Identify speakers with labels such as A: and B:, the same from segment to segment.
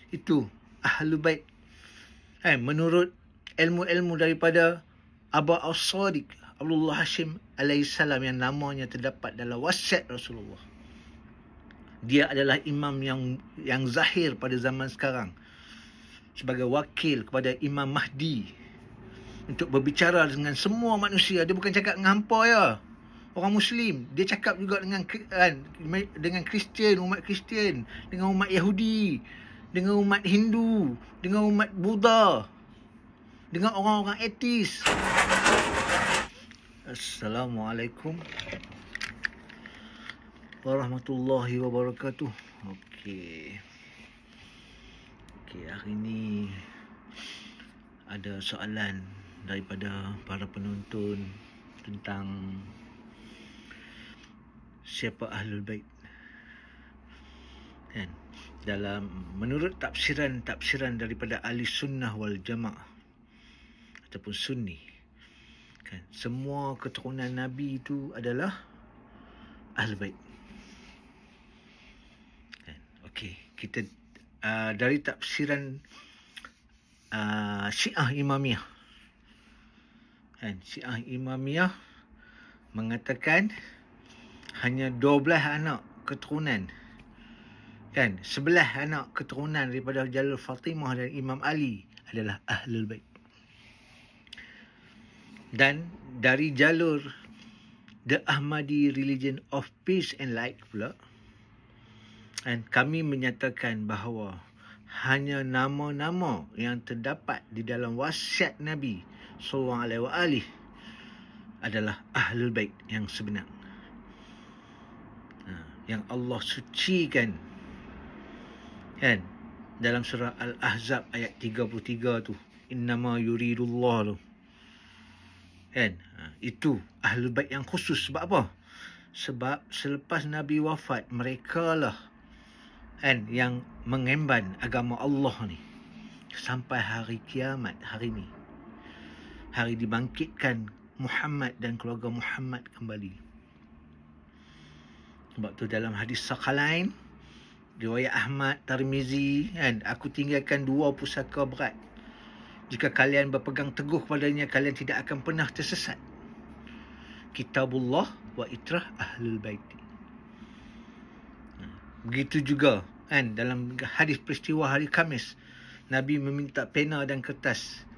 A: Itu Ahlul Bait. Menurut ilmu-ilmu daripada Aba As-Sadiq Abdullah Hashim alaihissalam yang namanya terdapat dalam wasiat Rasulullah. Dia adalah imam yang zahir pada zaman sekarang sebagai wakil kepada Imam Mahdi untuk berbicara dengan semua manusia. Dia bukan cakap dengan hampa ya, orang Muslim. Dia cakap juga dengan Kristian, umat Kristian, dengan umat Yahudi, dengan umat Hindu, dengan umat Buddha, dengan orang-orang etis. Assalamualaikum warahmatullahi wabarakatuh. Okey, hari ini ada soalan daripada para penonton tentang siapa Ahlul Bait. Dalam menurut tafsiran daripada Ahli Sunnah wal Jamaah ataupun Sunni, semua keturunan Nabi itu adalah Ahlul Bait. Okey, kita dari tafsiran Syiah Imamiyah. Syiah Imamiyah mengatakan hanya 12 anak keturunan. 11 anak keturunan daripada Jalal Fatimah dan Imam Ali adalah Ahlul Bait. Dan dari jalur The Ahmadi Religion of Peace and Light pula, kami menyatakan bahawa hanya nama-nama yang terdapat di dalam wasiat Nabi SAW adalah Ahlul Bait yang sebenar, yang Allah sucikan dalam surah Al-Ahzab ayat 33 tu, innama yuridullah tu. Itu Ahlul Bait yang khusus. Sebab apa? Sebab selepas Nabi wafat, mereka lah yang mengemban agama Allah ni sampai hari kiamat, hari ni, hari dibangkitkan Muhammad dan keluarga Muhammad kembali. Sebab tu dalam hadis Sakhalain, riwayat Ahmad, Tirmizi, aku tinggalkan 2 pusaka berat. Jika kalian berpegang teguh padanya, kalian tidak akan pernah tersesat. Kitabullah wa itrah Ahlul Bait. Begitu juga dalam hadis peristiwa hari Khamis, Nabi meminta pena dan kertas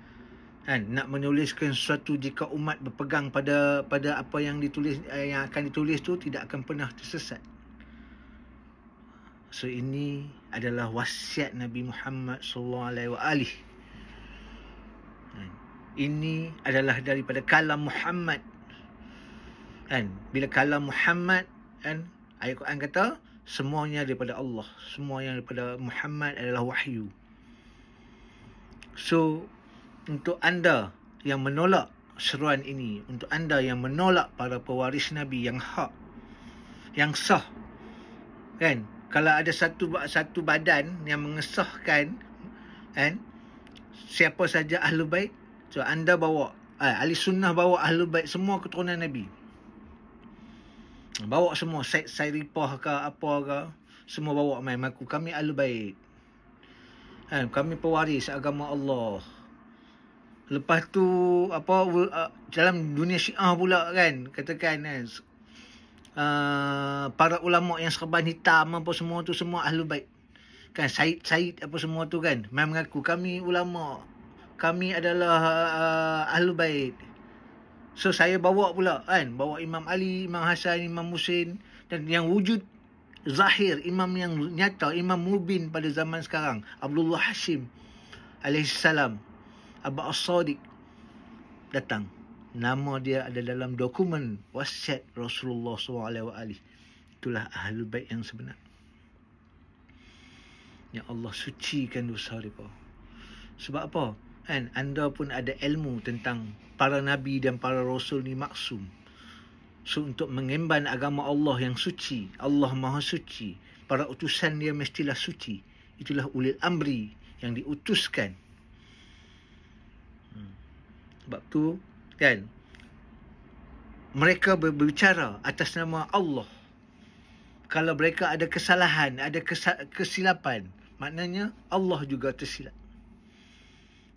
A: nak menuliskan sesuatu. Jika umat berpegang pada apa yang ditulis, yang akan ditulis tu, tidak akan pernah tersesat. So ini adalah wasiat Nabi Muhammad sallallahu alaihi wasallam. Ini adalah daripada kalam Muhammad. Bila kalam Muhammad, ayat Quran kata semuanya daripada Allah, semua yang daripada Muhammad adalah wahyu. So untuk anda yang menolak seruan ini, untuk anda yang menolak para pewaris Nabi yang hak, yang sah, kalau ada satu badan yang mengesahkan siapa saja Ahlul Bait, so anda bawa Ahli Sunnah, bawa Ahlul Bait semua keturunan Nabi, bawa semua Said Ripah ke apa ke, semua bawa main mengaku kami Ahlul Bait, kami pewaris agama Allah. Lepas tu dalam dunia Syiah pula katakan para ulama yang serban hitam apa semua tu semua Ahlul Bait. Said apa semua tu main mengaku kami ulama, kami adalah Ahlul Bait. So saya bawa pula bawa Imam Ali, Imam Hasan, Imam Husin, dan yang wujud zahir, imam yang nyata, imam mubin pada zaman sekarang, Abdullah Hashim alaihissalam, Aba As-Sadiq datang. Nama dia ada dalam dokumen wasiat Rasulullah SAW. Itulah Ahlul Bait yang sebenar, yang Allah sucikan dosa mereka. Sebab apa? Anda pun ada ilmu tentang para Nabi dan para Rasul ni maksum. So untuk mengemban agama Allah yang suci, Allah Maha Suci, para utusan dia mestilah suci. Itulah ulil amri yang diutuskan. Sebab tu mereka berbicara atas nama Allah. Kalau mereka ada kesalahan, ada kesilapan, Maknanya Allah juga tersilap.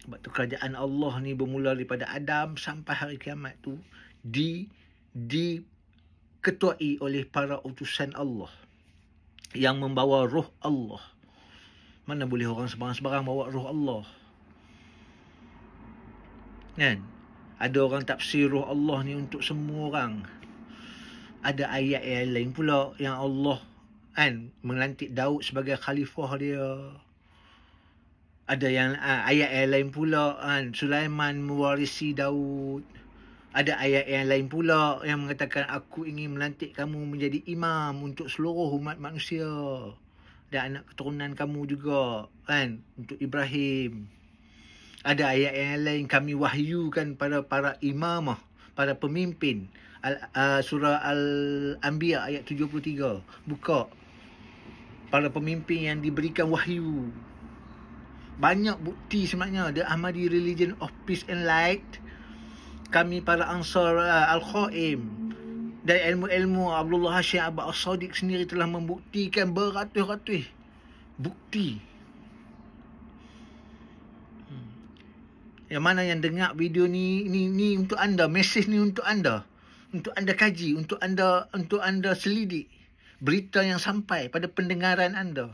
A: Sebab tu kerajaan Allah ni bermula daripada Adam sampai hari kiamat tu diketuai oleh para utusan Allah yang membawa roh Allah. Mana boleh orang sebarang-sebarang bawa roh Allah? Kan? Ada orang tafsir roh Allah ni untuk semua orang. Ada ayat yang lain pula yang Allah kan melantik Daud sebagai khalifah dia. Ada yang ayat yang lain pula kan Sulaiman mewarisi Daud. Ada ayat yang lain pula yang mengatakan aku ingin melantik kamu menjadi imam untuk seluruh umat manusia dan anak keturunan kamu juga kan untuk Ibrahim. Ada ayat yang lain kami wahyukan pada para imamah, para pemimpin. Surah Al-Anbiya ayat 73. Buka. Para pemimpin yang diberikan wahyu. Banyak bukti sebenarnya. The Ahmadi Religion of Peace and Light. Kami para Ansar Al-Qaim dan ilmu-ilmu Abdullah Hashim Abbas As-Sadiq sendiri telah membuktikan beratus-ratus bukti. Yang mana yang dengar video ni untuk anda, mesej ni untuk anda kaji, untuk anda selidik berita yang sampai pada pendengaran anda.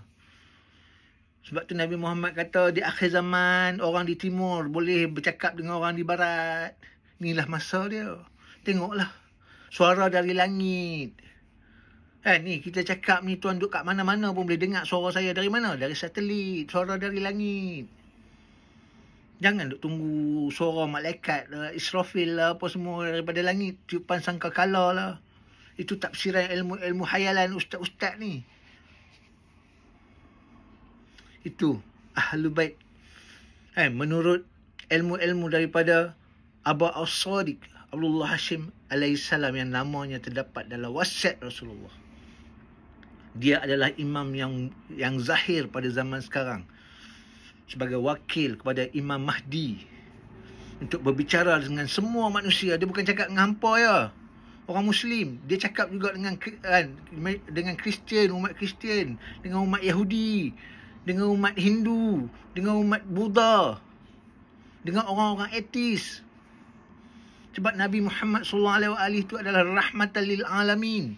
A: Sebab tu Nabi Muhammad kata di akhir zaman orang di timur boleh bercakap dengan orang di barat. Inilah masa dia. Tengoklah suara dari langit. Ni kita cakap ni tuan duduk kat mana-mana pun boleh dengar suara saya dari mana? Dari satelit, suara dari langit. Jangan duk tunggu suara malaikat lah, Israfil lah, apa semua daripada langit. Tiupan sangkakala lah. Itu tafsiran ilmu-ilmu hayalan ustaz-ustaz ni. Itu Ahlul Bait. Menurut ilmu-ilmu daripada Abbas As-Sadiq, Abdullah Hashim alaihissalam yang namanya terdapat dalam wasiat Rasulullah. Dia adalah imam yang zahir pada zaman sekarang. Sebagai wakil kepada Imam Mahdi untuk berbicara dengan semua manusia. Dia bukan cakap dengan hampa ya, orang Muslim. Dia cakap juga dengan Kristian, umat Kristian, dengan umat Yahudi, dengan umat Hindu, dengan umat Buddha, dengan orang-orang etis. Sebab Nabi Muhammad SAW itu adalah rahmatan lil alamin.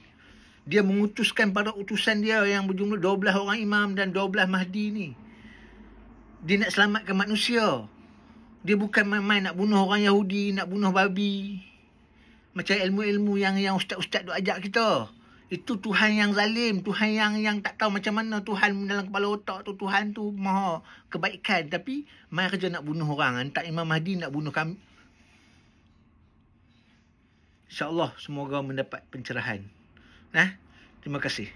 A: Dia mengutuskan para utusan dia yang berjumlah 12 orang imam dan 12 Mahdi ni. Dia nak selamatkan manusia. Dia bukan main-main nak bunuh orang Yahudi, nak bunuh babi. Macam ilmu-ilmu yang ustaz-ustaz duk ajak kita. Itu Tuhan yang zalim, Tuhan yang tak tahu macam mana Tuhan dalam kepala otak tu. Tuhan tu maha kebaikan, tapi mai kerja nak bunuh orang. Hantar Imam Mahdi nak bunuh kami. InsyaAllah semoga mendapat pencerahan. Terima kasih.